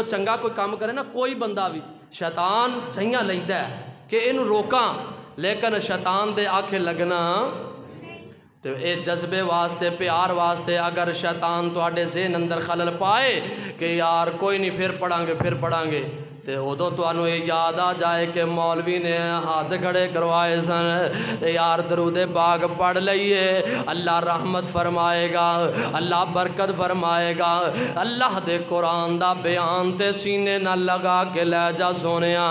چنگا کوئی کام کرے نا کوئی بندہ بھی شیطان چھیاں لیندہ ہے کہ انہوں روکاں، لیکن شیطان دے آکھے لگنا تو اے جذبے واسطے پیار واسطے اگر شیطان تو آڑے ذہن اندر خلل پائے کہ یار کوئی نہیں پھر پڑھاں گے تے ادو تو انہوں یاد آ جائے کہ مولوی نے ہاتھ کھڑے کروائے سن یار درود پاک پڑھ لئیے، اللہ رحمت فرمائے گا، اللہ برکت فرمائے گا۔ اللہ دے قرآن دا بیان تے سینے نہ لگا کے لے جا سونیا،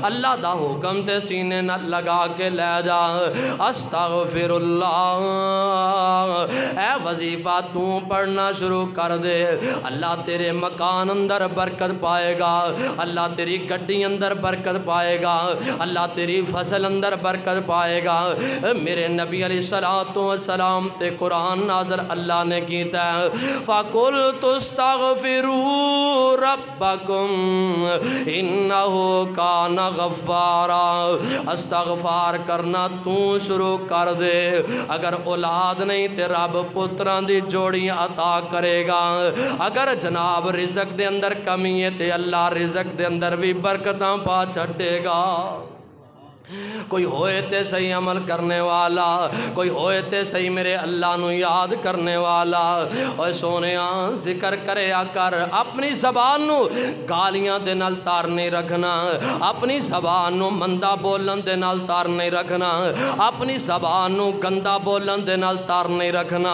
اللہ دا حکم تے سینے نہ لگا کے لے جا۔ استغفر اللہ، اے وظیفہ تو پڑھنا شروع کر دے، اللہ تیرے مکان اندر برکت پائے گا، اللہ تیری گڈی اندر برکت پائے گا، اللہ تیری فصل اندر برکت پائے گا۔ میرے نبی علیہ السلام تے قرآن نازل اللہ نے کیتا ہے فَقُلْتُ اسْتَغْفِرُوا رَبَّكُمْ إِنَّهُ كَانَ غَفَّارًا۔ استغفار کرنا تو شروع کر دے، اگر اولاد نہیں تے رب پتران دی جوڑی عطا کرے گا، اگر جناب رزق دے اندر کمی ہے تے اللہ رزق دے اندر بھی برکتاں پا چھٹے گا۔ کوئی ہوئے تے صحیح عمل کرنے والا، کوئی ہوئے تے صحیح میرے اللہ نو یاد کرنے والا، اور سونیاں ذکر کرے کر اپنی زبان نو گالیاں دے نال تار نہیں رکھنا، اپنی زبان نو مندہ بولن دے نال تار نہیں رکھنا، اپنی زبان نو گندہ بولن دے نال تار نہیں رکھنا۔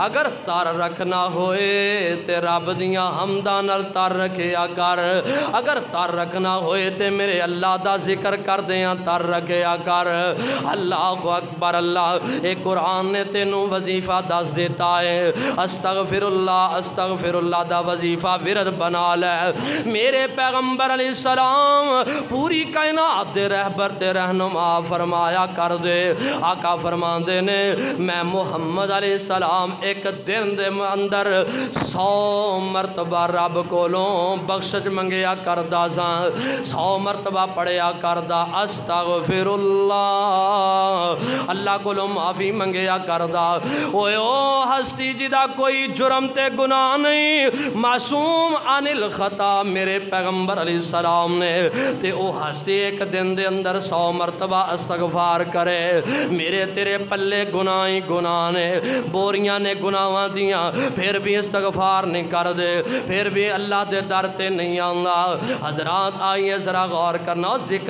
اگر تار رکھنا ہوئے تے رب دیاں حمداں نال تار رکھیا کر، اگر تار رکھنا ہوئے تے میرے اللہ دا ذکر کر دیاں تار رکھیا کر۔ اللہ اکبر، اللہ ایک قرآن نے تینوں وظیفہ دس دیتا ہے، استغفر اللہ دا وظیفہ ورد بنا لے۔ میرے پیغمبر علیہ السلام پوری کائنات دے رہبر تے رہنما فرمایا کر دے، آقا فرما دے نے میں محمد علیہ السلام ایک دن دے اندر 100 مرتبہ رب کولوں بخشش منگیا کردہ سا، 100 مرتبہ پڑھیا کردہ استغفر اللہ کو لو معافی منگیا کردہ۔ اوے او ہستی جدہ کوئی جرم تے گناہ نہیں، معصوم عن الخطا میرے پیغمبر علیہ السلام نے تے او ہستی ایک دن دے اندر 100 مرتبہ استغفار کرے، میرے تیرے پلے گناہ ہی گناہ نے، بوریاں نے گناہاں دیاں، پھر بھی استغفار نہیں کر دے، پھر بھی اللہ دے در تے نہیں آنگا۔ حضرات آئیے ذرا غور کرنا، ذکر